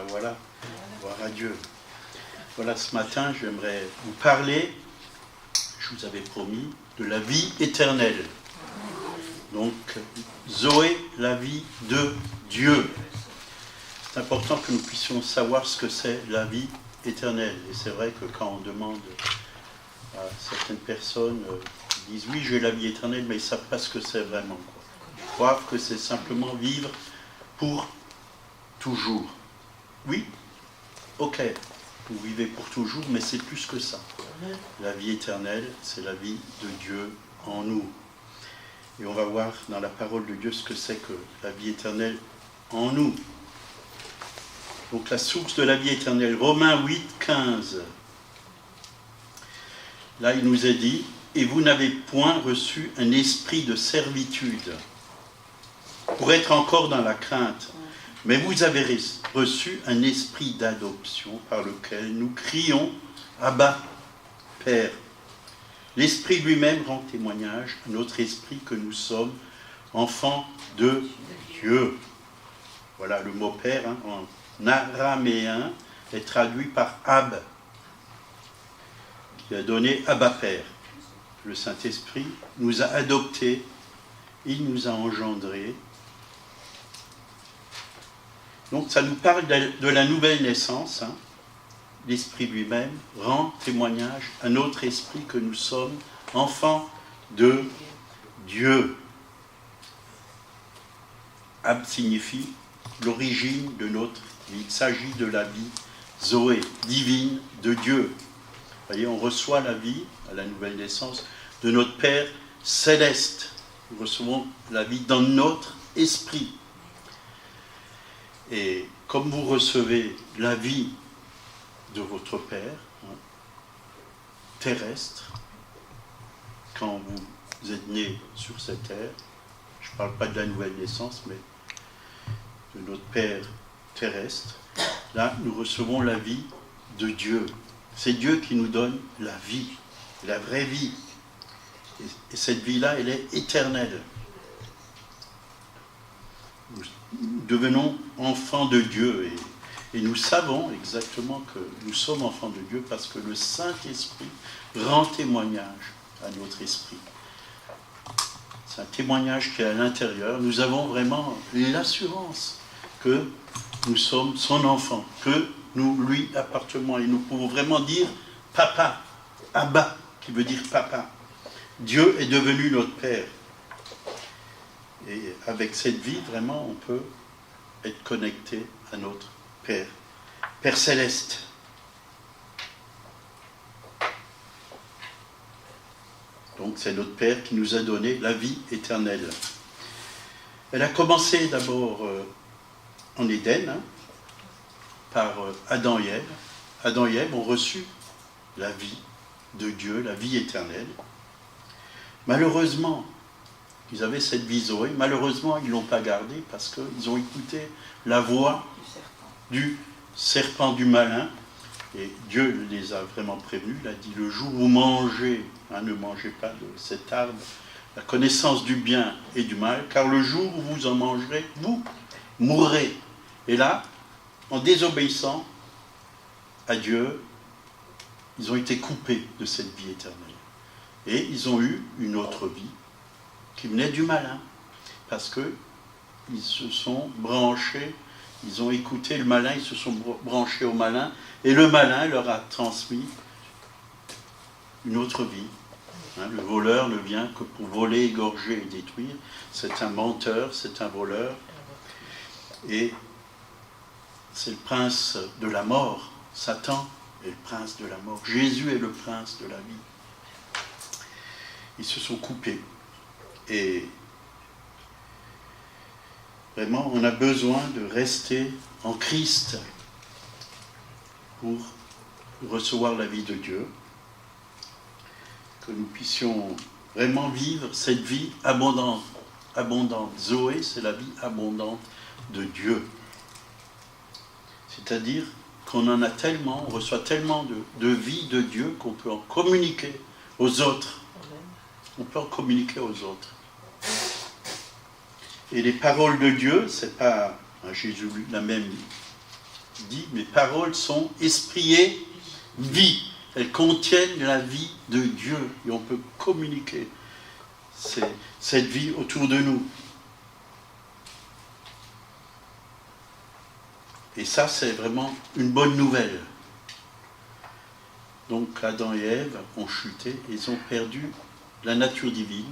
voilà, gloire à Dieu. Voilà, ce matin, j'aimerais vous parler, je vous avais promis, de la vie éternelle. Donc, Zoé, la vie de Dieu. C'est important que nous puissions savoir ce que c'est la vie éternelle. Et c'est vrai que quand on demande à certaines personnes, ils disent oui, j'ai la vie éternelle, mais ils ne savent pas ce que c'est vraiment. Ils croient que c'est simplement vivre pour toujours. Oui, ok, vous vivez pour toujours, mais c'est plus que ça. La vie éternelle, c'est la vie de Dieu en nous. Et on va voir dans la parole de Dieu ce que c'est que la vie éternelle en nous. Donc la source de la vie éternelle, Romains 8, 15. Là, il nous est dit, « Et vous n'avez point reçu un esprit de servitude pour être encore dans la crainte, mais vous avez reçu un esprit d'adoption par lequel nous crions « Abba, Père ». L'Esprit lui-même rend témoignage à notre esprit que nous sommes enfants de Dieu. Voilà, le mot « Père » en araméen est traduit par « Ab », qui a donné « Abba, Père ». Le Saint-Esprit nous a adoptés, il nous a engendrés. Donc ça nous parle de la nouvelle naissance. L'Esprit lui-même rend témoignage à notre esprit que nous sommes enfants de Dieu. Ab signifie l'origine de notre vie. Il s'agit de la vie Zoé, divine de Dieu. Vous voyez, on reçoit la vie à la nouvelle naissance de notre Père céleste. Nous recevons la vie dans notre esprit. Et comme vous recevez la vie de votre Père terrestre, quand vous êtes né sur cette terre, je ne parle pas de la nouvelle naissance, mais de notre Père terrestre, là, nous recevons la vie de Dieu. C'est Dieu qui nous donne la vie, la vraie vie. Et cette vie-là, elle est éternelle. Nous devenons enfants de Dieu et nous savons exactement que nous sommes enfants de Dieu parce que le Saint-Esprit rend témoignage à notre esprit. C'est un témoignage qui est à l'intérieur. Nous avons vraiment l'assurance que nous sommes son enfant, que nous lui appartenons et nous pouvons vraiment dire papa, Abba, qui veut dire papa. Dieu est devenu notre Père. Et avec cette vie, vraiment, on peut être connecté à notre Père. Père céleste. Donc c'est notre Père qui nous a donné la vie éternelle. Elle a commencé d'abord en Éden, par Adam et Ève. Adam et Ève ont reçu la vie de Dieu, la vie éternelle. Malheureusement, ils avaient cette vie Zoé, malheureusement, ils ne l'ont pas gardée parce qu'ils ont écouté la voix du serpent du malin. Et Dieu les a vraiment prévenus. Il a dit, le jour où vous mangez, ne mangez pas de cet arbre, la connaissance du bien et du mal, car le jour où vous en mangerez, vous mourrez. Et là, en désobéissant à Dieu, ils ont été coupés de cette vie éternelle. Et ils ont eu une autre vie qui venait du malin, parce qu'ils se sont branchés, ils ont écouté le malin, ils se sont branchés au malin, et le malin leur a transmis une autre vie. Le voleur ne vient que pour voler, égorger et détruire. C'est un menteur, c'est un voleur. Et c'est le prince de la mort. Satan est le prince de la mort. Jésus est le prince de la vie. Ils se sont coupés. Et vraiment, on a besoin de rester en Christ pour recevoir la vie de Dieu. Que nous puissions vraiment vivre cette vie abondante. Zoé, c'est la vie abondante de Dieu. C'est-à-dire qu'on en a tellement, on reçoit tellement de vie de Dieu qu'on peut en communiquer aux autres. On peut en communiquer aux autres. Et les paroles de Dieu, c'est pas, Jésus l'a même dit, mes paroles sont esprit et vie. Elles contiennent la vie de Dieu et on peut communiquer cette vie autour de nous. Et ça, c'est vraiment une bonne nouvelle. Donc Adam et Ève ont chuté, ils ont perdu la nature divine,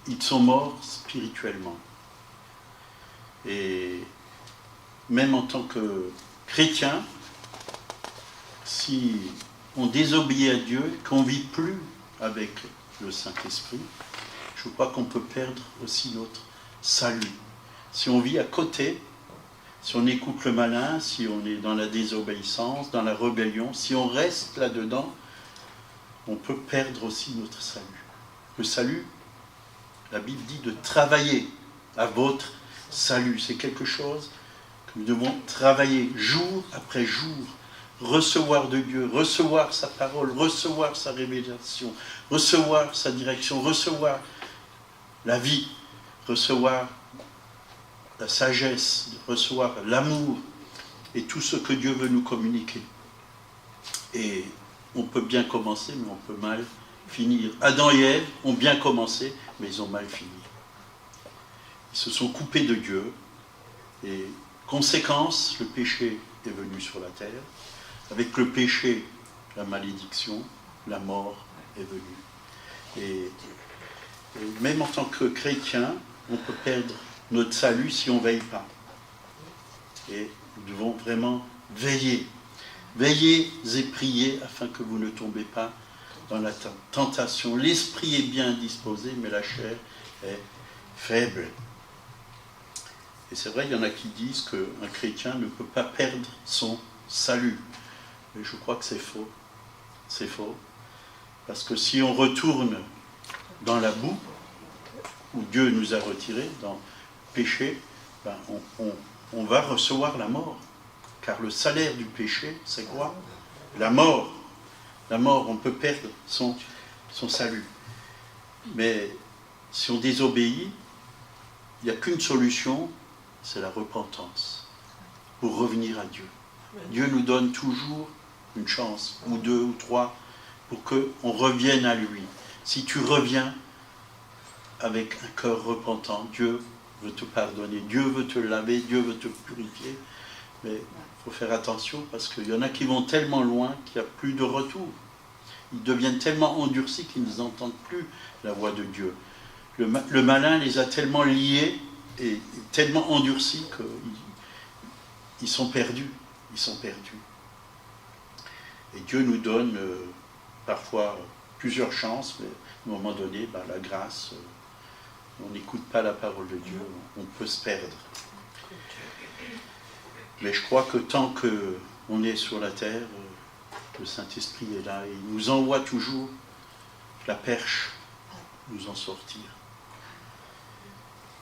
ils sont morts spirituellement. Et même en tant que chrétien, si on désobéit à Dieu, qu'on ne vit plus avec le Saint-Esprit, je crois qu'on peut perdre aussi notre salut. Si on vit à côté, si on écoute le malin, si on est dans la désobéissance, dans la rébellion, si on reste là-dedans, on peut perdre aussi notre salut. Le salut, la Bible dit de travailler à votre salut. C'est quelque chose que nous devons travailler jour après jour, recevoir de Dieu, recevoir sa parole, recevoir sa révélation, recevoir sa direction, recevoir la vie, recevoir la sagesse, recevoir l'amour et tout ce que Dieu veut nous communiquer. Et on peut bien commencer, mais on peut mal finir. Adam et Ève ont bien commencé, mais ils ont mal fini. Ils se sont coupés de Dieu et conséquence, le péché est venu sur la terre. Avec le péché, la malédiction, la mort est venue. Et même en tant que chrétien, on peut perdre notre salut si on ne veille pas. Et nous devons vraiment veiller. Veillez et priez afin que vous ne tombez pas dans la tentation. L'esprit est bien disposé, mais la chair est faible. Et c'est vrai, il y en a qui disent qu'un chrétien ne peut pas perdre son salut. Mais je crois que c'est faux. C'est faux. Parce que si on retourne dans la boue, où Dieu nous a retirés, dans le péché, ben on va recevoir la mort. Car le salaire du péché, c'est quoi? La mort. La mort, on peut perdre son salut. Mais si on désobéit, il n'y a qu'une solution, c'est la repentance, pour revenir à Dieu. Dieu nous donne toujours une chance, ou deux, ou trois, pour qu'on revienne à lui. Si tu reviens avec un cœur repentant, Dieu veut te pardonner, Dieu veut te laver, Dieu veut te purifier. Mais il faut faire attention parce qu'il y en a qui vont tellement loin qu'il n'y a plus de retour. Ils deviennent tellement endurcis qu'ils n'entendent plus la voix de Dieu. Le malin les a tellement liés et tellement endurcis qu'ils sont perdus. Ils sont perdus. Et Dieu nous donne parfois plusieurs chances, mais à un moment donné, la grâce, on n'écoute pas la parole de Dieu, on peut se perdre. Mais je crois que tant qu'on est sur la terre, le Saint-Esprit est là et il nous envoie toujours la perche, nous en sortir.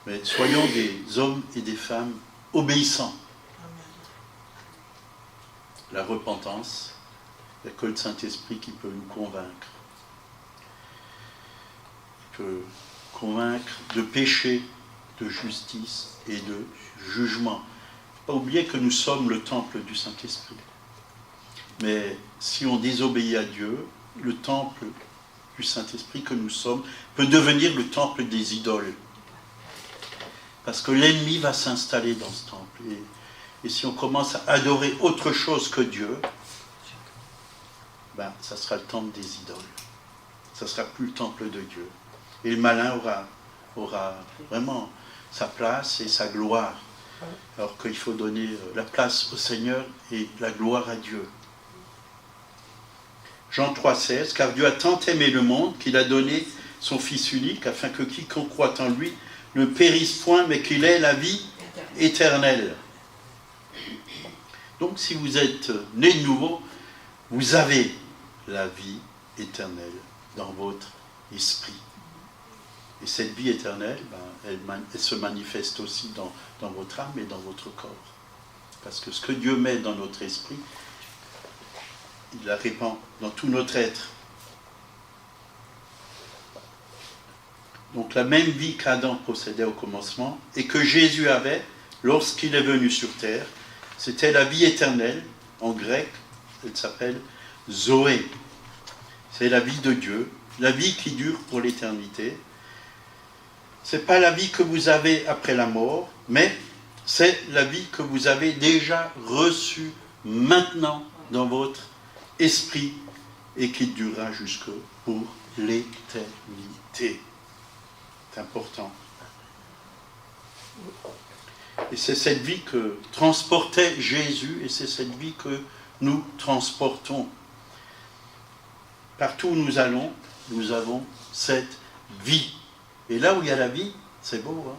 Mais soyons des hommes et des femmes obéissants. La repentance, il n'y a que le Saint-Esprit qui peut nous convaincre. Il peut convaincre de péché, de justice et de jugement. Il ne faut pas oublier que nous sommes le temple du Saint-Esprit. Mais si on désobéit à Dieu, le temple du Saint-Esprit que nous sommes peut devenir le temple des idoles. Parce que l'ennemi va s'installer dans ce temple. Et si on commence à adorer autre chose que Dieu, ça sera le temple des idoles. Ça ne sera plus le temple de Dieu. Et le malin aura vraiment sa place et sa gloire. Alors qu'il faut donner la place au Seigneur et la gloire à Dieu. Jean 3,16, car Dieu a tant aimé le monde qu'il a donné son Fils unique, afin que quiconque croit en lui ne périsse point, mais qu'il ait la vie éternelle. Donc si vous êtes né de nouveau, vous avez la vie éternelle dans votre esprit. Et cette vie éternelle, elle se manifeste aussi dans votre âme et dans votre corps. Parce que ce que Dieu met dans notre esprit, il la répand dans tout notre être. Donc la même vie qu'Adam possédait au commencement et que Jésus avait lorsqu'il est venu sur terre, c'était la vie éternelle En grec, elle s'appelle Zoé. C'est la vie de Dieu, la vie qui dure pour l'éternité. Ce n'est pas la vie que vous avez après la mort, mais c'est la vie que vous avez déjà reçue maintenant dans votre esprit et qui durera jusque pour l'éternité. C'est important. Et c'est cette vie que transportait Jésus et c'est cette vie que nous transportons. Partout où nous allons, nous avons cette vie. Et là où il y a la vie, c'est beau. Hein?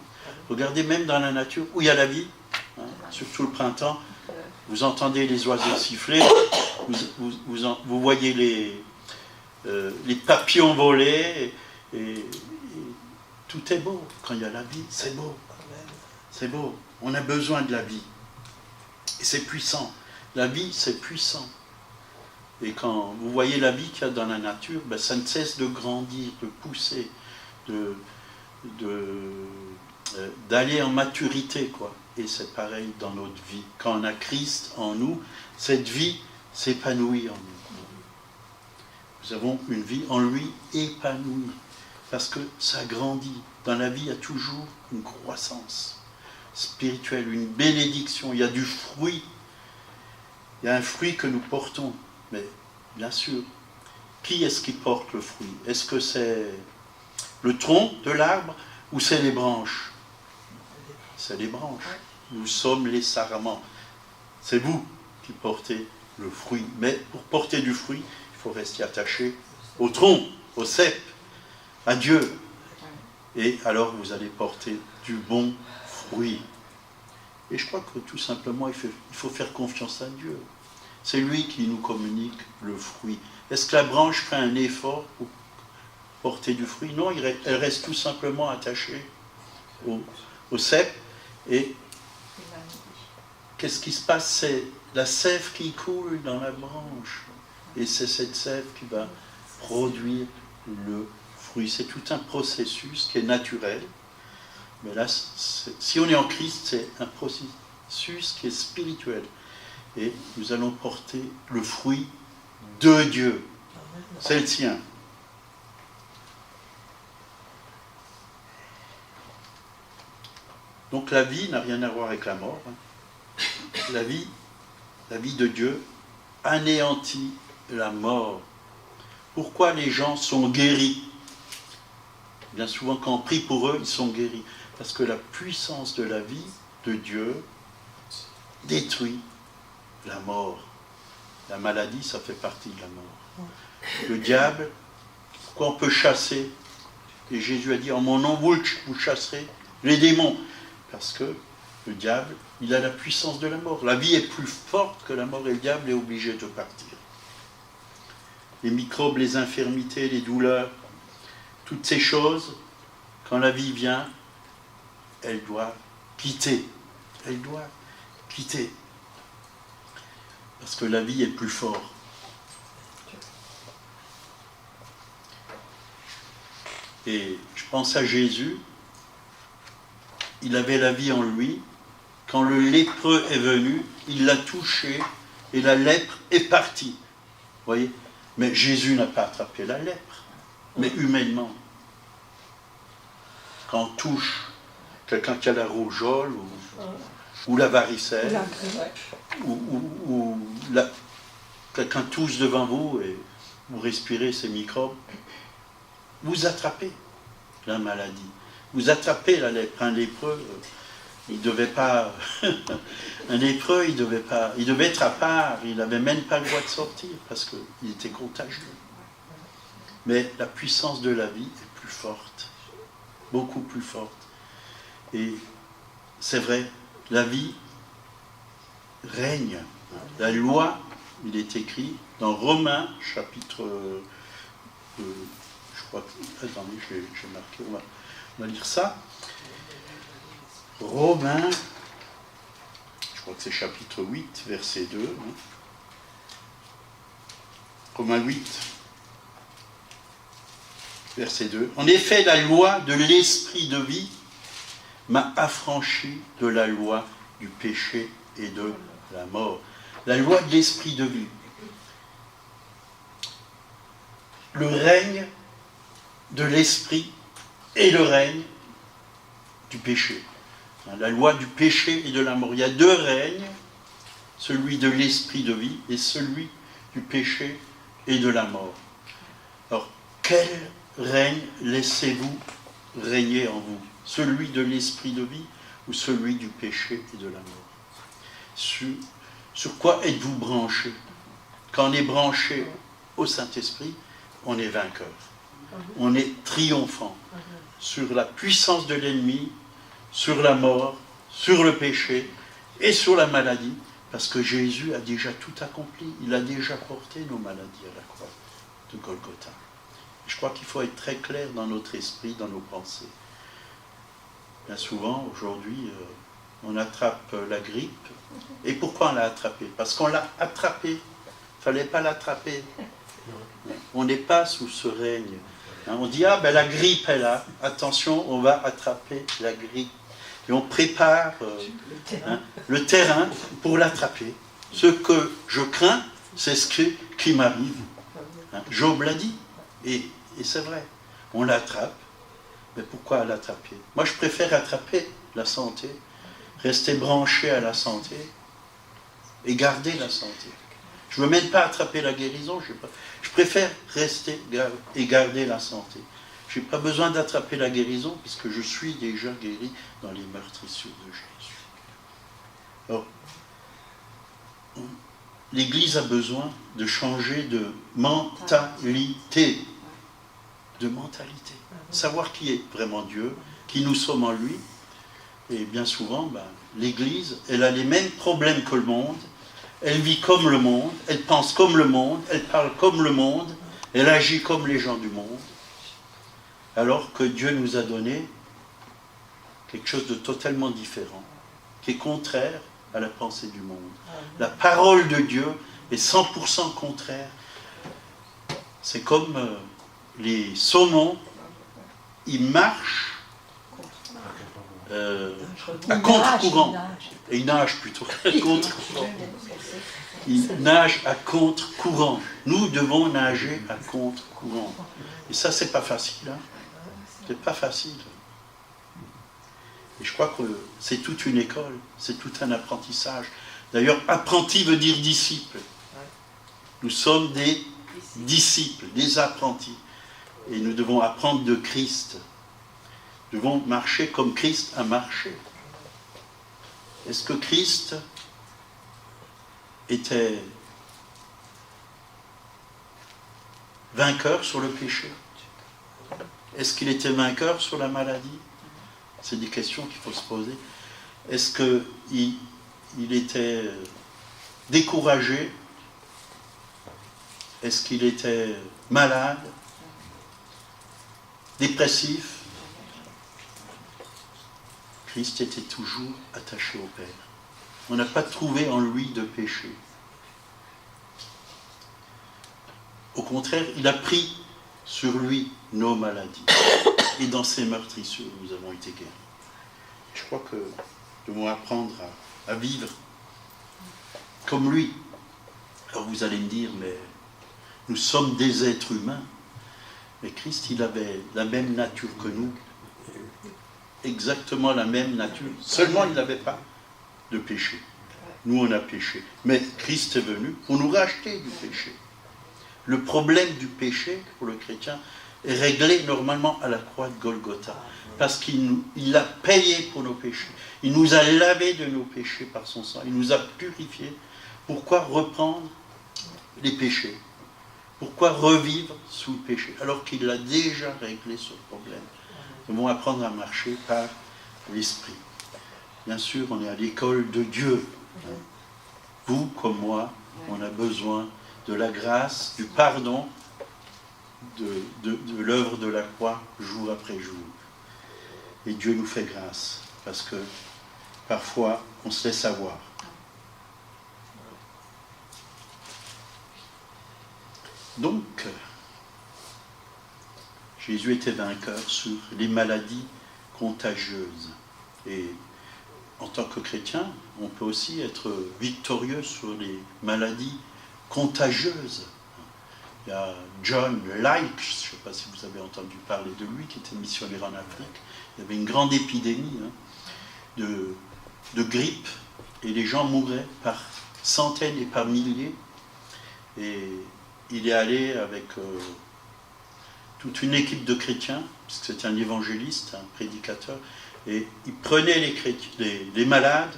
Regardez même dans la nature, où il y a la vie, hein? Surtout le printemps, vous entendez les oiseaux siffler, vous voyez les papillons voler, et tout est beau. Quand il y a la vie, c'est beau. C'est beau. On a besoin de la vie. Et c'est puissant. La vie, c'est puissant. Et quand vous voyez la vie qu'il y a dans la nature, ben ça ne cesse de grandir, de pousser, d'aller en maturité, quoi. Et c'est pareil dans notre vie. Quand on a Christ en nous, cette vie s'épanouit en nous. Nous avons une vie en lui épanouie. Parce que ça grandit. Dans la vie, il y a toujours une croissance spirituelle, une bénédiction. Il y a du fruit. Il y a un fruit que nous portons. Mais bien sûr, qui est-ce qui porte le fruit? Est-ce que c'est le tronc de l'arbre ou c'est les branches? C'est les branches. Nous sommes les sarments. C'est vous qui portez le fruit. Mais pour porter du fruit, il faut rester attaché au tronc, au cep, à Dieu. Et alors vous allez porter du bon fruit. Et je crois que tout simplement, il faut faire confiance à Dieu. C'est lui qui nous communique le fruit. Est-ce que la branche fait un effort pour porter du fruit? Non, elle reste tout simplement attachée au cep. Et qu'est-ce qui se passe? C'est la sève qui coule dans la branche. Et c'est cette sève qui va produire le fruit. C'est tout un processus qui est naturel. Mais là, si on est en Christ, c'est un processus qui est spirituel. Et nous allons porter le fruit de Dieu. C'est le sien. Donc la vie n'a rien à voir avec la mort. La vie de Dieu anéantit la mort. Pourquoi les gens sont guéris? Bien souvent, quand on prie pour eux, ils sont guéris. Parce que la puissance de la vie de Dieu détruit la mort. La maladie, ça fait partie de la mort. Le diable, pourquoi on peut chasser? Et Jésus a dit, en mon nom, vous chasserez les démons. Parce que le diable, il a la puissance de la mort. La vie est plus forte que la mort et le diable est obligé de partir. Les microbes, les infirmités, les douleurs, toutes ces choses, quand la vie vient, elle doit quitter. Elle doit quitter. Parce que la vie est plus forte. Et je pense à Jésus. Il avait la vie en lui. Quand le lépreux est venu, il l'a touché et la lèpre est partie. Vous voyez? Mais Jésus n'a pas attrapé la lèpre, mais humainement. Quand on touche quelqu'un qui a la rougeole ou la varicelle, ou quelqu'un touche devant vous et vous respirez ces microbes, vous attrapez la maladie. Vous attrapez la lèpre. Un lépreux, il devait pas... un lépreux, il devait être à part. Il n'avait même pas le droit de sortir parce qu'il était contagieux. Mais la puissance de la vie est plus forte. Beaucoup plus forte. Et c'est vrai, la vie règne. La loi, il est écrit dans Romains, chapitre... je crois que... Attendez, j'ai marqué... On va lire ça. Romains, je crois que c'est chapitre 8, verset 2. Hein. Romains 8, verset 2. En effet, la loi de l'esprit de vie m'a affranchi de la loi du péché et de la mort. la loi de l'esprit de vie. Le règne de l'esprit et le règne du péché. La loi du péché et de la mort. Il y a deux règnes, celui de l'esprit de vie et celui du péché et de la mort. Alors, quel règne laissez-vous régner en vous? Celui de l'esprit de vie ou celui du péché et de la mort? Sur quoi êtes-vous branché? Quand on est branché au Saint-Esprit, on est vainqueur. On est triomphant sur la puissance de l'ennemi, sur la mort, sur le péché et sur la maladie, parce que Jésus a déjà tout accompli. Il a déjà porté nos maladies à la croix de Golgotha. Je crois qu'il faut être très clair dans notre esprit, dans nos pensées. Bien souvent, aujourd'hui, on attrape la grippe. Et pourquoi on l'a attrapée? Parce qu'on l'a attrapée. Il ne fallait pas l'attraper. On n'est pas sous ce règne. On dit, ah ben la grippe est là, attention, on va attraper la grippe. Et on prépare le terrain pour l'attraper. Ce que je crains, c'est ce qui m'arrive. Job l'a dit, et c'est vrai. On l'attrape, mais pourquoi l'attraper? Moi, je préfère attraper la santé, rester branché à la santé, et garder la santé. Je ne veux même pas attraper la guérison, je préfère rester et garder la santé. Je n'ai pas besoin d'attraper la guérison, puisque je suis déjà guéri dans les meurtrissures de Jésus. Alors, l'Église a besoin de changer de mentalité. De mentalité. Savoir qui est vraiment Dieu, qui nous sommes en lui. Et bien souvent, l'Église, elle a les mêmes problèmes que le monde. Elle vit comme le monde, elle pense comme le monde, elle parle comme le monde, elle agit comme les gens du monde. Alors que Dieu nous a donné quelque chose de totalement différent, qui est contraire à la pensée du monde. La parole de Dieu est 100% contraire. C'est comme les saumons, ils marchent à contre-courant. Et ils nagent plutôt à contre-courant. Ils nagent à contre-courant. Nous devons nager à contre-courant. Et ça, c'est pas facile. C'est pas facile. Et je crois que c'est toute une école, c'est tout un apprentissage. D'ailleurs, apprenti veut dire disciple. Nous sommes des disciples, des apprentis. Et nous devons apprendre de Christ. Nous devons marcher comme Christ a marché. Est-ce que Christ était vainqueur sur le péché? Est-ce qu'il était vainqueur sur la maladie? C'est des questions qu'il faut se poser. Est-ce qu'il était découragé? Est-ce qu'il était malade? Dépressif? Christ était toujours attaché au Père. On n'a pas trouvé en lui de péché. Au contraire, il a pris sur lui nos maladies. Et dans ses meurtrissures, nous avons été guéris. Je crois que nous devons apprendre à vivre comme lui. Alors vous allez me dire, mais nous sommes des êtres humains. Mais Christ, il avait la même nature que nous. Exactement la même nature. Seulement, il n'avait pas de péché. Nous, on a péché. Mais Christ est venu pour nous racheter du péché. Le problème du péché, pour le chrétien, est réglé normalement à la croix de Golgotha. Parce qu'il a payé pour nos péchés. Il nous a lavés de nos péchés par son sang. Il nous a purifiés. Pourquoi reprendre les péchés? Pourquoi revivre sous le péché? Alors qu'il a déjà réglé ce problème. Nous devons apprendre à marcher par l'Esprit. Bien sûr, on est à l'école de Dieu. Vous, comme moi, on a besoin de la grâce, du pardon, de l'œuvre de la croix, jour après jour. Et Dieu nous fait grâce, parce que parfois, on se laisse avoir. Donc, Jésus était vainqueur sur les maladies contagieuses. Et en tant que chrétien, on peut aussi être victorieux sur les maladies contagieuses. Il y a John Lykes, je ne sais pas si vous avez entendu parler de lui, qui était missionnaire en Afrique. Il y avait une grande épidémie de grippe, et les gens mouraient par centaines et par milliers. Et il est allé avec toute une équipe de chrétiens, puisque c'était un évangéliste, un prédicateur, et il prenait les malades,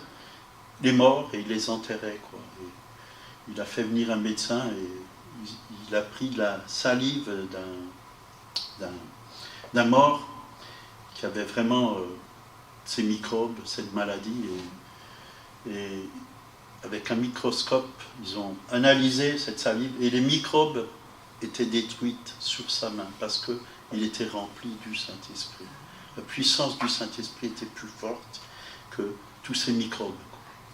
les morts, et il les enterrait, quoi. Et il a fait venir un médecin, et il a pris de la salive d'un mort qui avait vraiment ces microbes, cette maladie, et avec un microscope, ils ont analysé cette salive, et les microbes étaient détruits sur sa main, parce qu'il était rempli du Saint-Esprit. La puissance du Saint-Esprit était plus forte que tous ces microbes.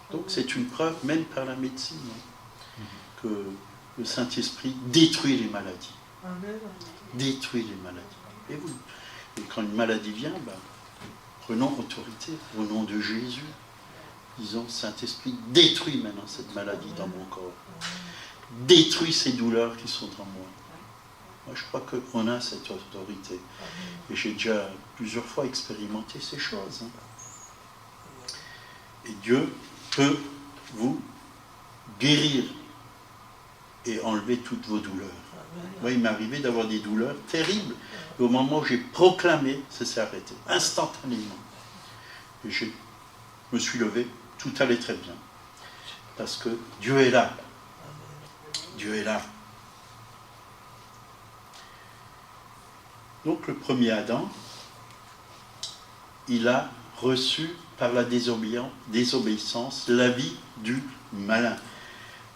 Donc c'est une preuve, même par la médecine, que le Saint-Esprit détruit les maladies. Détruit les maladies. Et quand une maladie vient, prenons autorité au nom de Jésus. Disons, Saint-Esprit, détruis maintenant cette maladie dans mon corps. Détruis ces douleurs qui sont en moi. Moi, je crois qu'on a cette autorité. Et j'ai déjà plusieurs fois expérimenté ces choses. Et Dieu peut vous guérir et enlever toutes vos douleurs. Moi, il m'est arrivé d'avoir des douleurs terribles. Et au moment où j'ai proclamé, ça s'est arrêté, instantanément. Et je me suis levé, tout allait très bien. Parce que Dieu est là. Dieu est là. Donc le premier Adam, il a reçu par la désobéissance la vie du malin.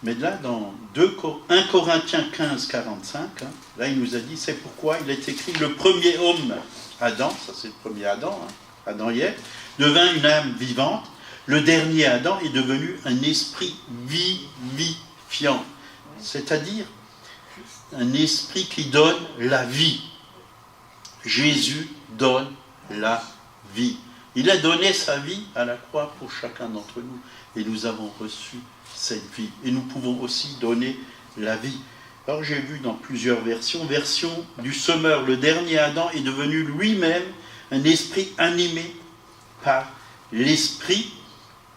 Mais là, dans 1 Corinthiens 15, 45, là il nous a dit, c'est pourquoi il est écrit, le premier homme, Adam, ça c'est le premier Adam, Adam y est, devint une âme vivante, le dernier Adam est devenu un esprit vivifiant, c'est-à-dire un esprit qui donne la vie. Jésus donne la vie. Il a donné sa vie à la croix pour chacun d'entre nous. Et nous avons reçu cette vie. Et nous pouvons aussi donner la vie. Alors j'ai vu dans plusieurs versions. Version du semeur, le dernier Adam est devenu lui-même un esprit animé par l'esprit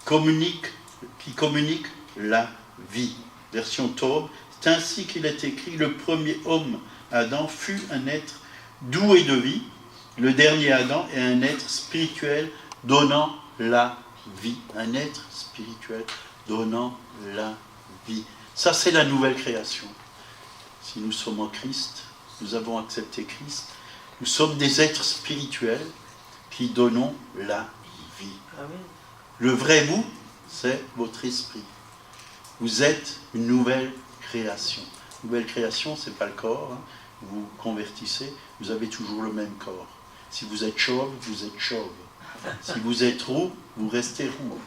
qui communique la vie. Version Taube, c'est ainsi qu'il est écrit, le premier homme, Adam, fut un être doué de vie. Le dernier Adam est un être spirituel donnant la vie. Un être spirituel donnant la vie. Ça, c'est la nouvelle création. Si nous sommes en Christ, nous avons accepté Christ, nous sommes des êtres spirituels qui donnons la vie. Le vrai vous, c'est votre esprit. Vous êtes une nouvelle création. Nouvelle création, ce n'est pas le corps. Vous convertissez, vous avez toujours le même corps. Si vous êtes chauve, vous êtes chauve. Si vous êtes roux, vous restez roux.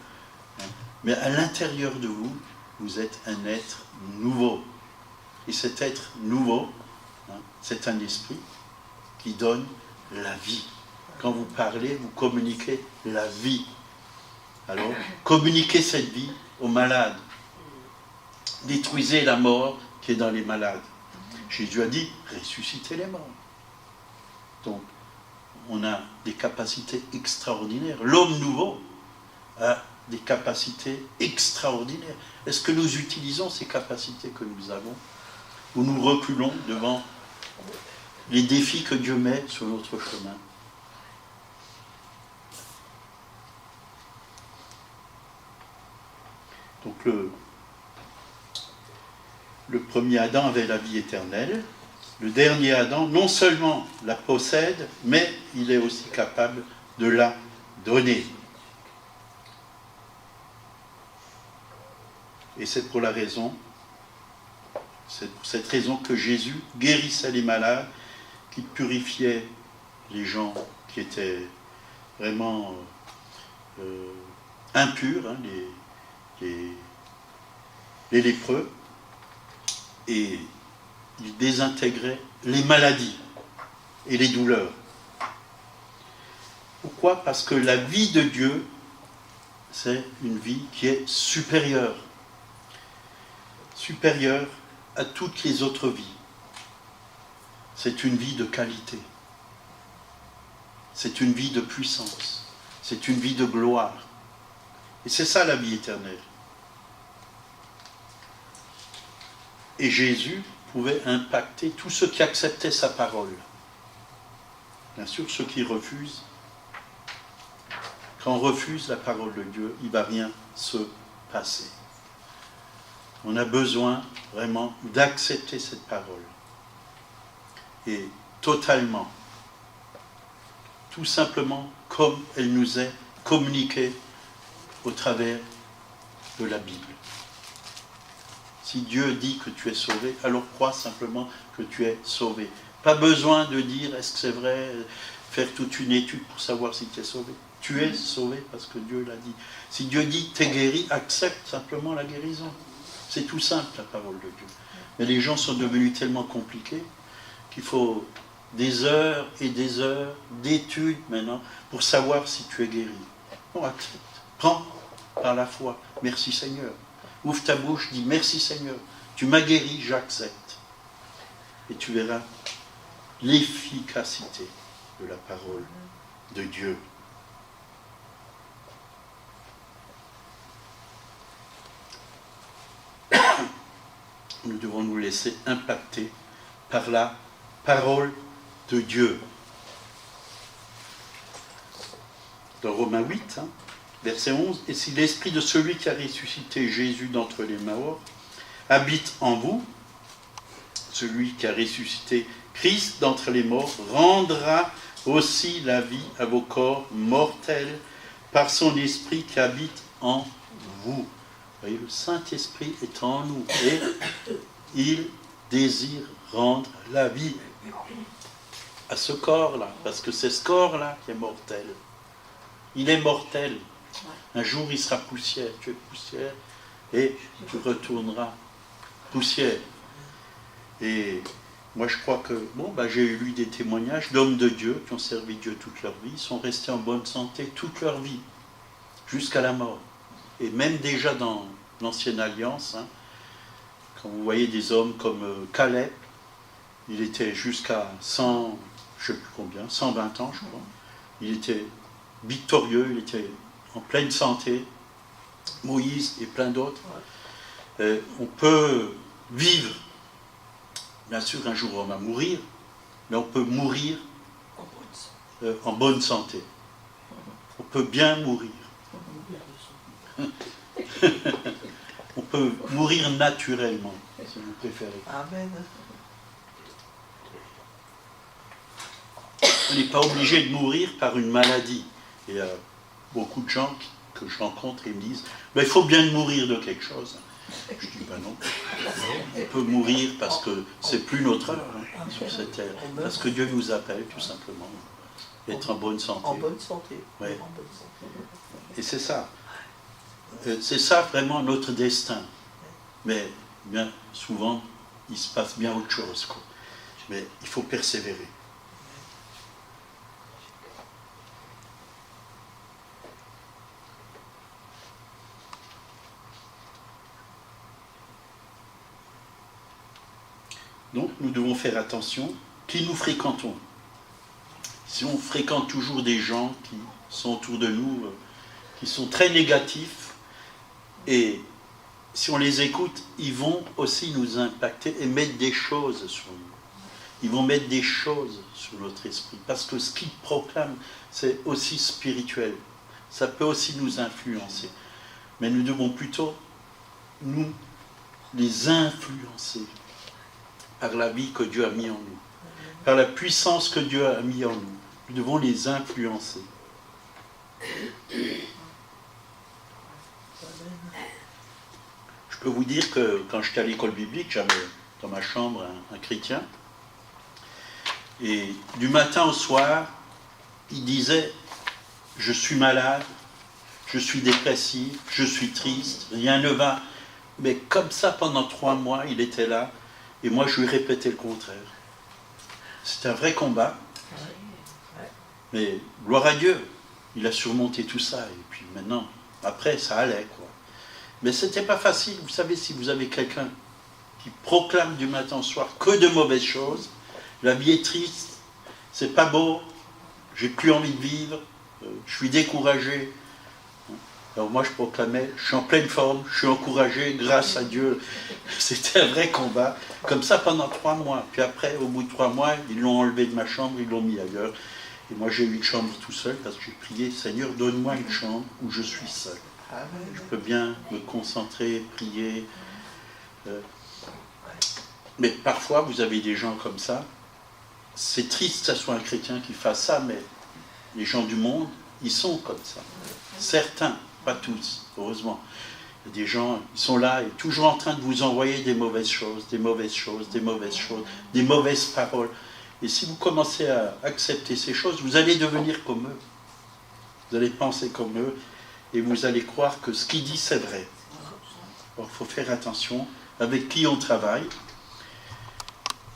Mais à l'intérieur de vous, vous êtes un être nouveau. Et cet être nouveau, c'est un esprit qui donne la vie. Quand vous parlez, vous communiquez la vie. Alors, communiquez cette vie aux malades. Détruisez la mort qui est dans les malades. Jésus a dit, ressuscitez les morts. Donc, on a des capacités extraordinaires. L'homme nouveau a des capacités extraordinaires. Est-ce que nous utilisons ces capacités que nous avons, ou nous reculons devant les défis que Dieu met sur notre chemin? Donc le premier Adam avait la vie éternelle. Le dernier Adam, non seulement la possède, mais il est aussi capable de la donner. Et c'est pour cette raison que Jésus guérissait les malades, qu'il purifiait les gens qui étaient vraiment impurs, les lépreux, et il désintégrait les maladies et les douleurs. Pourquoi? Parce que la vie de Dieu, c'est une vie qui est supérieure. Supérieure à toutes les autres vies. C'est une vie de qualité. C'est une vie de puissance. C'est une vie de gloire. Et c'est ça la vie éternelle. Et Jésus pouvait impacter tous ceux qui acceptaient sa parole. Bien sûr, ceux qui refusent, quand on refuse la parole de Dieu, il ne va rien se passer. On a besoin vraiment d'accepter cette parole. Et totalement, tout simplement comme elle nous est communiquée au travers de la Bible. Si Dieu dit que tu es sauvé, alors crois simplement que tu es sauvé. Pas besoin de dire est-ce que c'est vrai, faire toute une étude pour savoir si tu es sauvé. Tu es sauvé parce que Dieu l'a dit. Si Dieu dit t'es guéri, accepte simplement la guérison. C'est tout simple la parole de Dieu. Mais les gens sont devenus tellement compliqués qu'il faut des heures et des heures d'études maintenant pour savoir si tu es guéri. On accepte. Prends par la foi. Merci Seigneur. Ouvre ta bouche, dis merci Seigneur. Tu m'as guéri, j'accepte. Et tu verras l'efficacité de la parole de Dieu. Nous devons nous laisser impacter par la parole de Dieu. Dans Romains 8, verset 11, « Et si l'esprit de celui qui a ressuscité Jésus d'entre les morts habite en vous, celui qui a ressuscité Christ d'entre les morts rendra aussi la vie à vos corps mortels par son esprit qui habite en vous. » Vous voyez, le Saint-Esprit est en nous et il désire rendre la vie à ce corps-là, parce que c'est ce corps-là qui est mortel. Il est mortel. Un jour, il sera poussière. Tu es poussière et tu retourneras poussière. Et moi, je crois que, j'ai lu des témoignages d'hommes de Dieu qui ont servi Dieu toute leur vie, sont restés en bonne santé toute leur vie, jusqu'à la mort. Et même déjà dans l'Ancienne Alliance, quand vous voyez des hommes comme Caleb, il était jusqu'à 100, je ne sais plus combien, 120 ans, je crois. Il était victorieux, il était en pleine santé. Moïse et plein d'autres. On peut vivre, bien sûr, un jour on va mourir, mais on peut mourir en bonne santé. On peut bien mourir. On peut mourir naturellement, si vous préférez. Amen. On n'est pas obligé de mourir par une maladie. Il y a beaucoup de gens que je rencontre et me disent il faut bien mourir de quelque chose. Je dis non. On peut mourir parce que c'est plus notre heure sur cette terre. Parce que Dieu nous appelle tout simplement. Être en bonne santé. En bonne santé. Ouais. Et c'est ça. C'est ça vraiment notre destin. Mais bien souvent, il se passe bien autre chose. Mais il faut persévérer. Donc, nous devons faire attention qui nous fréquentons. Si on fréquente toujours des gens qui sont autour de nous, qui sont très négatifs, et si on les écoute, ils vont aussi nous impacter et mettre des choses sur nous. Ils vont mettre des choses sur notre esprit, parce que ce qu'ils proclament, c'est aussi spirituel. Ça peut aussi nous influencer. Mais nous devons plutôt, nous, les influencer par la vie que Dieu a mis en nous, par la puissance que Dieu a mis en nous. Nous devons les influencer. Je peux vous dire que quand j'étais à l'école biblique, j'avais dans ma chambre un chrétien, et du matin au soir, il disait « Je suis malade, je suis dépressif, je suis triste, rien ne va. » Mais comme ça, pendant 3 mois, il était là, et moi, je lui répétais le contraire. C'est un vrai combat. Mais gloire à Dieu, il a surmonté tout ça. Et puis maintenant, Après, ça allait, quoi. Mais c'était pas facile. Vous savez, si vous avez quelqu'un qui proclame du matin au soir que de mauvaises choses, la vie est triste, c'est pas beau, j'ai plus envie de vivre, je suis découragé. Alors moi je proclamais, je suis en pleine forme, je suis encouragé grâce à Dieu. C'était un vrai combat, comme ça pendant 3 mois. Puis après, au bout de 3 mois, ils l'ont enlevé de ma chambre, ils l'ont mis ailleurs. Et moi j'ai eu une chambre tout seul parce que j'ai prié, Seigneur, donne-moi une chambre où je suis seul. Je peux bien me concentrer, prier. Mais parfois, vous avez des gens comme ça. C'est triste que ce soit un chrétien qui fasse ça, mais les gens du monde, ils sont comme ça. Certains, pas tous, heureusement. Il y a des gens, ils sont là et toujours en train de vous envoyer des mauvaises choses, des mauvaises choses, des mauvaises choses, des mauvaises paroles. Et si vous commencez à accepter ces choses, vous allez devenir comme eux. Vous allez penser comme eux et vous allez croire que ce qu'ils disent, c'est vrai. Alors, il faut faire attention avec qui on travaille.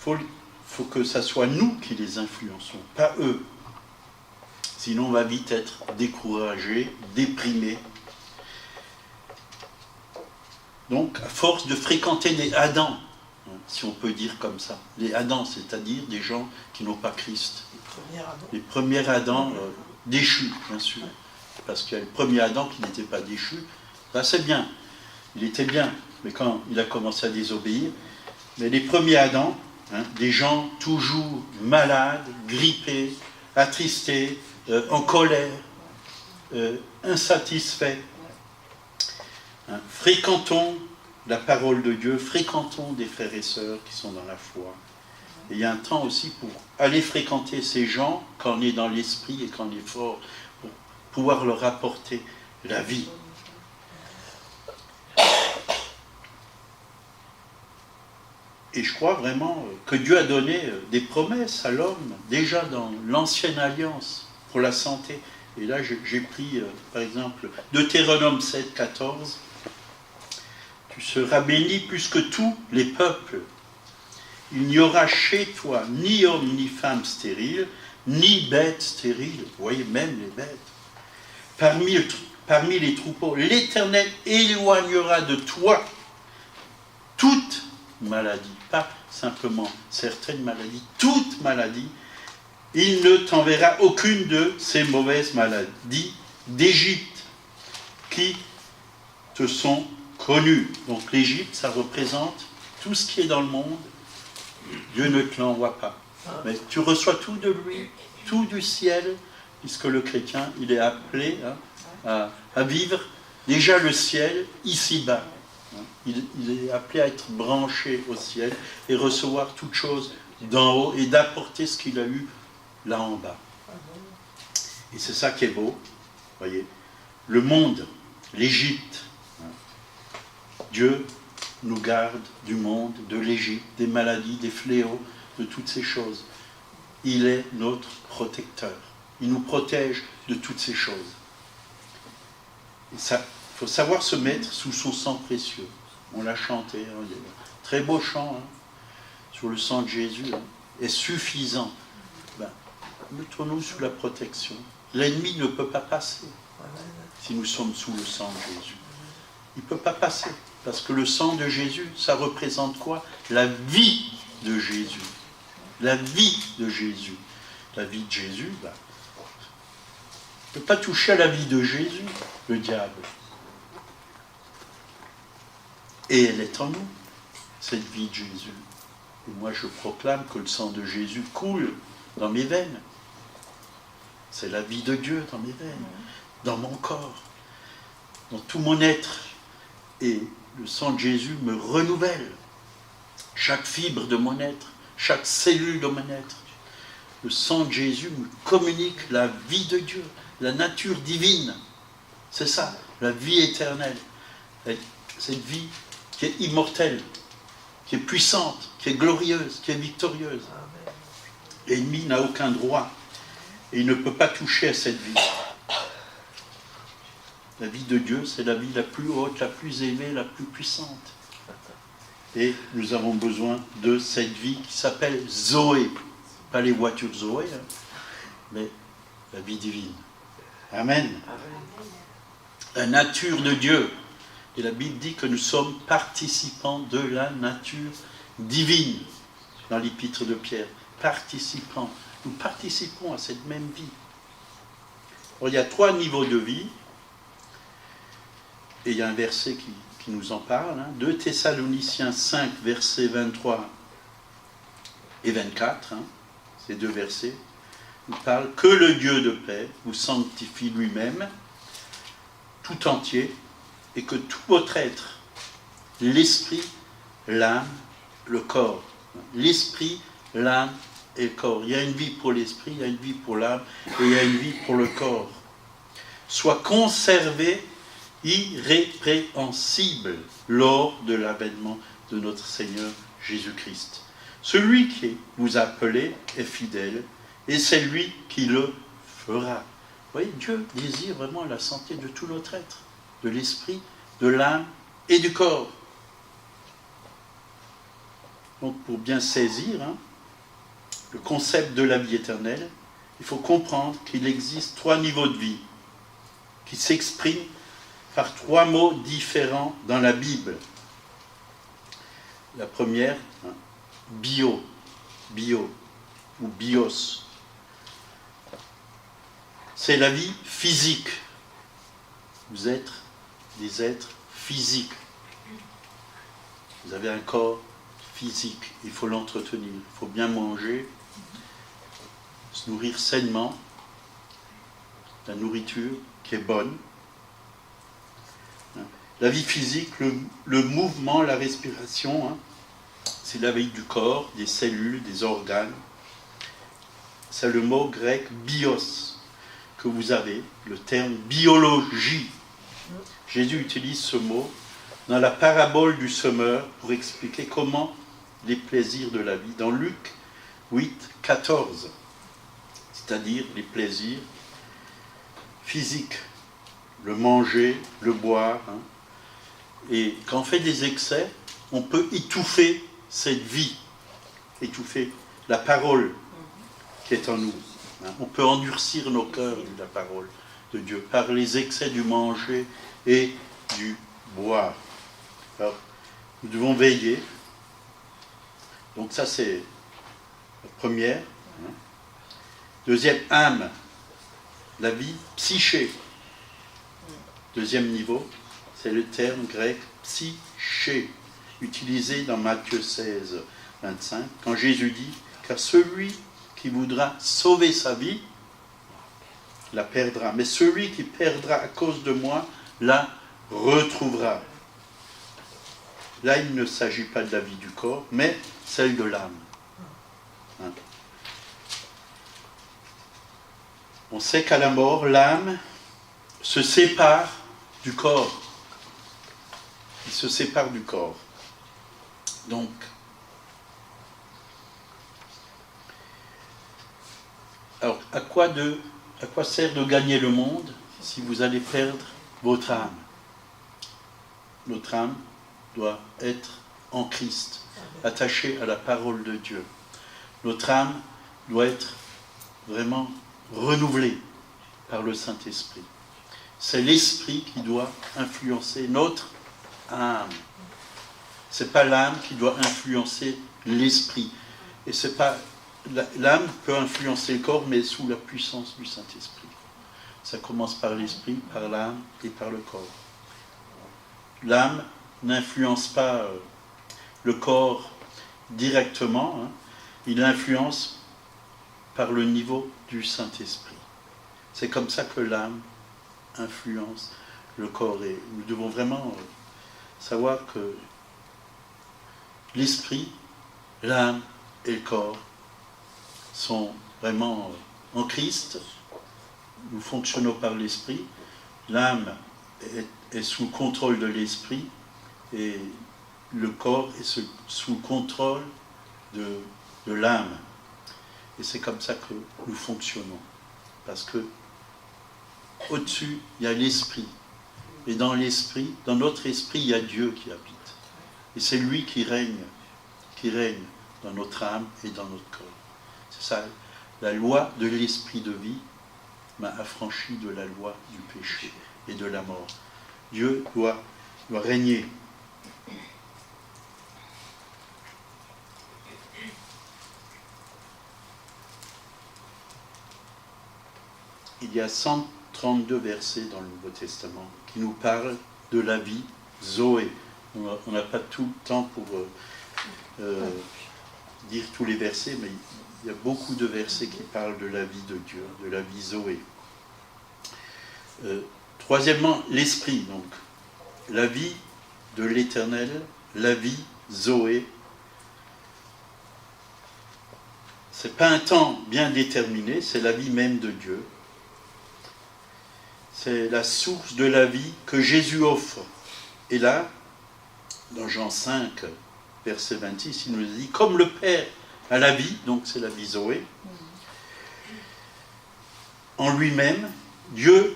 Il faut que ce soit nous qui les influençons, pas eux. Sinon, on va vite être découragé, déprimé. Donc, à force de fréquenter les Adams, si on peut dire comme ça, les Adams, c'est-à-dire des gens qui n'ont pas Christ. Les premiers Adams déchus, bien sûr. Parce qu'il y a le premier Adam qui n'était pas déchu. Ça, c'est bien. Il était bien. Mais quand il a commencé à désobéir, mais les premiers Adams, des gens toujours malades, grippés, attristés, en colère, insatisfaits. Fréquentons la parole de Dieu, fréquentons des frères et sœurs qui sont dans la foi. Et il y a un temps aussi pour aller fréquenter ces gens quand on est dans l'esprit et quand on est fort, pour pouvoir leur apporter la vie. Et je crois vraiment que Dieu a donné des promesses à l'homme, déjà dans l'ancienne alliance, pour la santé. Et là, j'ai pris, par exemple, Deutéronome 7, 14. Tu seras béni plus que tous les peuples. Il n'y aura chez toi ni homme ni femme stérile, ni bête stérile. Vous voyez, même les bêtes. Parmi les troupeaux, l'Éternel éloignera de toi toute maladie, pas simplement certaines maladies, toute maladie. Il ne t'enverra aucune de ces mauvaises maladies d'Égypte qui te sont connues. Donc l'Égypte, ça représente tout ce qui est dans le monde. Dieu ne te l'envoie pas. Mais tu reçois tout de lui, tout du ciel, puisque le chrétien, il est appelé à vivre déjà le ciel ici-bas. Il est appelé à être branché au ciel et recevoir toutes choses d'en haut et d'apporter ce qu'il a eu là en bas. Et c'est ça qui est beau, voyez. Le monde, l'Égypte, Dieu nous garde du monde, de l'Égypte, des maladies, des fléaux, de toutes ces choses. Il est notre protecteur. Il nous protège de toutes ces choses. Il faut savoir se mettre sous son sang précieux. On l'a chanté, très beau chant, sur le sang de Jésus, est suffisant. Mettons-nous sous la protection. L'ennemi ne peut pas passer si nous sommes sous le sang de Jésus. Il ne peut pas passer, parce que le sang de Jésus, ça représente quoi? La vie de Jésus. La vie de Jésus. La vie de Jésus, il ne peut pas toucher à la vie de Jésus, le diable. Et elle est en nous, cette vie de Jésus. Et moi, je proclame que le sang de Jésus coule dans mes veines. C'est la vie de Dieu dans mes veines, dans mon corps, dans tout mon être. Et le sang de Jésus me renouvelle. Chaque fibre de mon être, chaque cellule de mon être. Le sang de Jésus me communique la vie de Dieu, la nature divine. C'est ça, la vie éternelle. Cette vie qui est immortelle, qui est puissante, qui est glorieuse, qui est victorieuse. L'ennemi n'a aucun droit et il ne peut pas toucher à cette vie. La vie de Dieu, c'est la vie la plus haute, la plus aimée, la plus puissante. Et nous avons besoin de cette vie qui s'appelle Zoé. Pas les voitures Zoé, mais la vie divine. Amen. la nature de Dieu. Et la Bible dit que nous sommes participants de la nature divine, dans l'épître de Pierre. Participants. Nous participons à cette même vie. Alors, il y a 3 niveaux de vie. Et il y a un verset qui nous en parle. 2 Thessaloniciens 5, versets 23 et 24. Ces 2 versets nous parlent que le Dieu de paix vous sanctifie lui-même, tout entier, et que tout votre être, l'esprit, l'âme, le corps. L'esprit, l'âme et le corps. Il y a une vie pour l'esprit, il y a une vie pour l'âme, et il y a une vie pour le corps. Soit conservé irrépréhensible lors de l'avènement de notre Seigneur Jésus-Christ. Celui qui vous a appelé est fidèle, et c'est lui qui le fera. Vous voyez, Dieu désire vraiment la santé de tout notre être, de l'esprit, de l'âme et du corps. Donc pour bien saisir le concept de la vie éternelle, il faut comprendre qu'il existe 3 niveaux de vie qui s'expriment par 3 mots différents dans la Bible. La première, bio ou bios. C'est la vie physique. Vous êtes des êtres physiques. Vous avez un corps physique. Il faut l'entretenir. Il faut bien manger, se nourrir sainement, la nourriture qui est bonne. La vie physique, le mouvement, la respiration, c'est la vie du corps, des cellules, des organes. C'est le mot grec bios que vous avez, le terme biologie. Jésus utilise ce mot dans la parabole du semeur pour expliquer comment les plaisirs de la vie. Dans Luc 8, 14, c'est-à-dire les plaisirs physiques, le manger, le boire. Et quand on fait des excès, on peut étouffer cette vie, étouffer la parole qui est en nous. On peut endurcir nos cœurs de la parole de Dieu par les excès du manger et du boire. Alors, nous devons veiller. Donc ça, c'est la première. Deuxième, âme, la vie psyché. Deuxième niveau, c'est le terme grec psyché, utilisé dans Matthieu 16, 25, quand Jésus dit « Car celui qui voudra sauver sa vie, la perdra. Mais celui qui perdra à cause de moi, la retrouvera. » Là, il ne s'agit pas de la vie du corps, mais celle de l'âme. On sait qu'à la mort, l'âme se sépare du corps. Il se sépare du corps. Donc, alors, à quoi sert de gagner le monde si vous allez perdre votre âme? Notre âme doit être en Christ, attachée à la parole de Dieu. Notre âme doit être vraiment renouvelée par le Saint-Esprit. C'est l'Esprit qui doit influencer notre âme. Ce n'est pas l'âme qui doit influencer l'Esprit. Et c'est pas... L'âme peut influencer le corps, mais sous la puissance du Saint-Esprit. Ça commence par l'Esprit, par l'âme et par le corps. L'âme n'influence pas le corps directement, il influence par le niveau du Saint-Esprit. C'est comme ça que l'âme influence le corps. Et nous devons vraiment savoir que l'esprit, l'âme et le corps sont vraiment en Christ. Nous fonctionnons par l'esprit. L'âme est sous le contrôle de l'esprit et le corps est sous le contrôle de l'âme. Et c'est comme ça que nous fonctionnons. Parce que au-dessus, il y a l'esprit. Et dans l'esprit, dans notre esprit, il y a Dieu qui habite. Et c'est lui qui règne dans notre âme et dans notre corps. C'est ça, la loi de l'esprit de vie m'a affranchi de la loi du péché et de la mort. Dieu doit régner. Il y a 132 versets dans le Nouveau Testament qui nous parlent de la vie Zoé. On n'a pas tout le temps pour dire tous les versets, mais il y a beaucoup de versets qui parlent de la vie de Dieu, de la vie Zoé. Troisièmement, l'esprit, donc. La vie de l'Éternel, la vie Zoé. Ce n'est pas un temps bien déterminé, c'est la vie même de Dieu. C'est la source de la vie que Jésus offre. Et là, dans Jean 5, verset 26, il nous dit, comme le Père a la vie, donc c'est la vie Zoé, en lui-même, Dieu,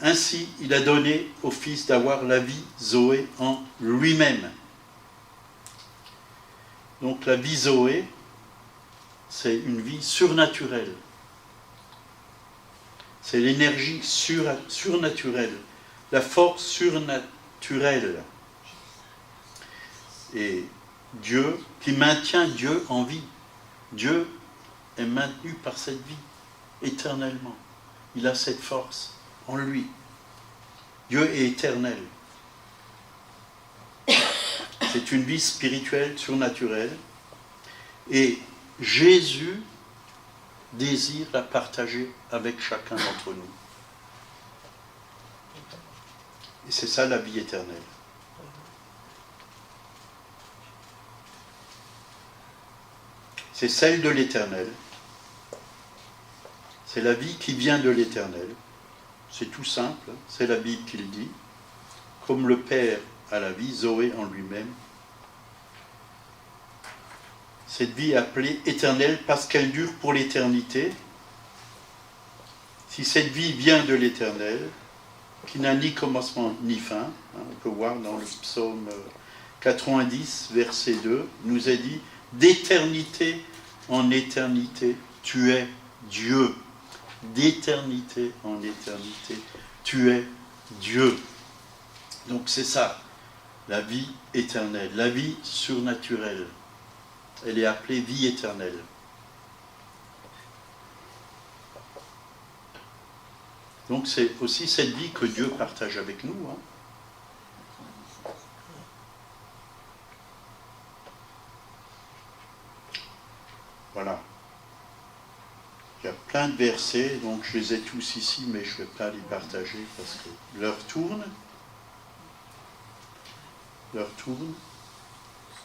ainsi il a donné au Fils d'avoir la vie Zoé en lui-même. Donc la vie Zoé, c'est une vie surnaturelle. C'est l'énergie surnaturelle, la force surnaturelle. Et Dieu, qui maintient Dieu en vie. Dieu est maintenu par cette vie, éternellement. Il a cette force en lui. Dieu est éternel. C'est une vie spirituelle, surnaturelle. Et Jésus désire la partager avec chacun d'entre nous. Et c'est ça la vie éternelle. C'est celle de l'Éternel. C'est la vie qui vient de l'Éternel. C'est tout simple, c'est la Bible qui le dit. Comme le Père a la vie, Zoé en lui-même. Cette vie appelée éternelle parce qu'elle dure pour l'éternité. Si cette vie vient de l'Éternel, qui n'a ni commencement ni fin, on peut voir dans le psaume 90, verset 2, il nous est dit « D'éternité en éternité, tu es Dieu. D'éternité en éternité, tu es Dieu. » Donc c'est ça, la vie éternelle, la vie surnaturelle. Elle est appelée vie éternelle. Donc c'est aussi cette vie que Dieu partage avec nous. Voilà. Il y a plein de versets, donc je les ai tous ici, mais je ne vais pas les partager parce que l'heure tourne. L'heure tourne.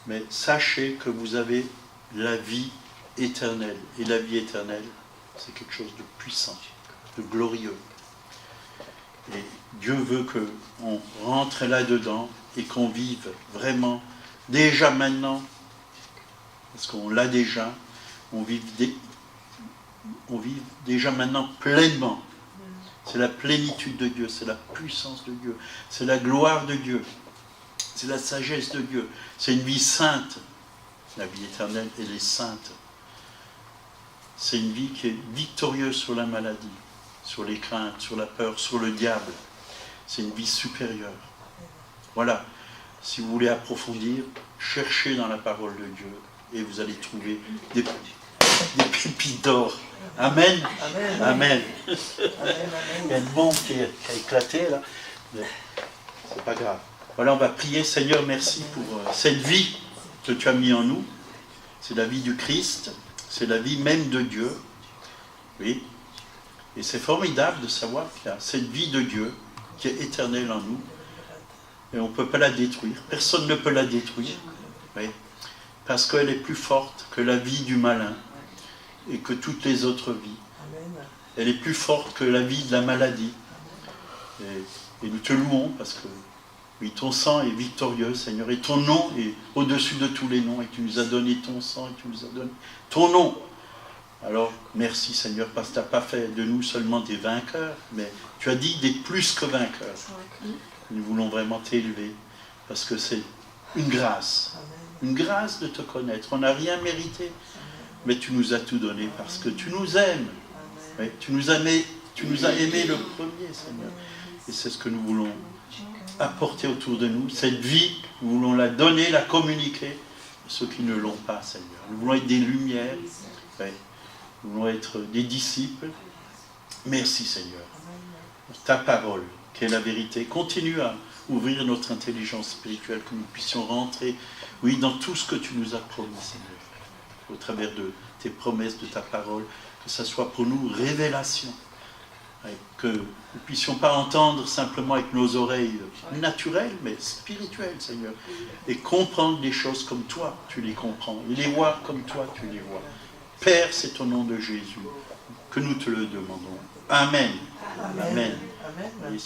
Mais sachez que vous avez la vie éternelle. Et la vie éternelle, c'est quelque chose de puissant, de glorieux. Et Dieu veut qu'on rentre là-dedans et qu'on vive vraiment, déjà maintenant, parce qu'on l'a déjà, on vive déjà maintenant pleinement. C'est la plénitude de Dieu, c'est la puissance de Dieu, c'est la gloire de Dieu. C'est la sagesse de Dieu. C'est une vie sainte. La vie éternelle, elle est sainte. C'est une vie qui est victorieuse sur la maladie, sur les craintes, sur la peur, sur le diable. C'est une vie supérieure. Voilà. Si vous voulez approfondir, cherchez dans la parole de Dieu et vous allez trouver des pépites d'or. Amen. Amen. Amen. Il y a une bombe qui a éclaté là. Mais c'est pas grave. Voilà, on va prier. Seigneur, merci pour cette vie que tu as mis en nous. C'est la vie du Christ, c'est la vie même de Dieu. Oui. Et c'est formidable de savoir qu'il y a cette vie de Dieu qui est éternelle en nous. Et on ne peut pas la détruire. Personne ne peut la détruire. Oui. Parce qu'elle est plus forte que la vie du malin et que toutes les autres vies. Elle est plus forte que la vie de la maladie. Et nous te louons parce que oui, ton sang est victorieux, Seigneur, et ton nom est au-dessus de tous les noms, et tu nous as donné ton sang, et tu nous as donné ton nom. Alors, merci, Seigneur, parce que tu n'as pas fait de nous seulement des vainqueurs, mais tu as dit des plus que vainqueurs. Nous voulons vraiment t'élever, parce que c'est une grâce de te connaître. On n'a rien mérité, mais tu nous as tout donné, parce que tu nous aimes. Oui, tu Tu nous as aimés le premier, Seigneur. Et c'est ce que nous voulons apporter autour de nous. Cette vie, nous voulons la donner, la communiquer à ceux qui ne l'ont pas, Seigneur. Nous voulons être des lumières. Ouais. Nous voulons être des disciples. Merci, Seigneur, pour ta parole, qui est la vérité. Continue à ouvrir notre intelligence spirituelle, que nous puissions rentrer, oui, dans tout ce que tu nous as promis, Seigneur, au travers de tes promesses, de ta parole, que ça soit pour nous révélation, que nous ne puissions pas entendre simplement avec nos oreilles naturelles, mais spirituelles, Seigneur, et comprendre les choses comme toi, tu les comprends, et les voir comme toi, tu les vois. Père, c'est au nom de Jésus que nous te le demandons. Amen. Amen. Amen. Amen.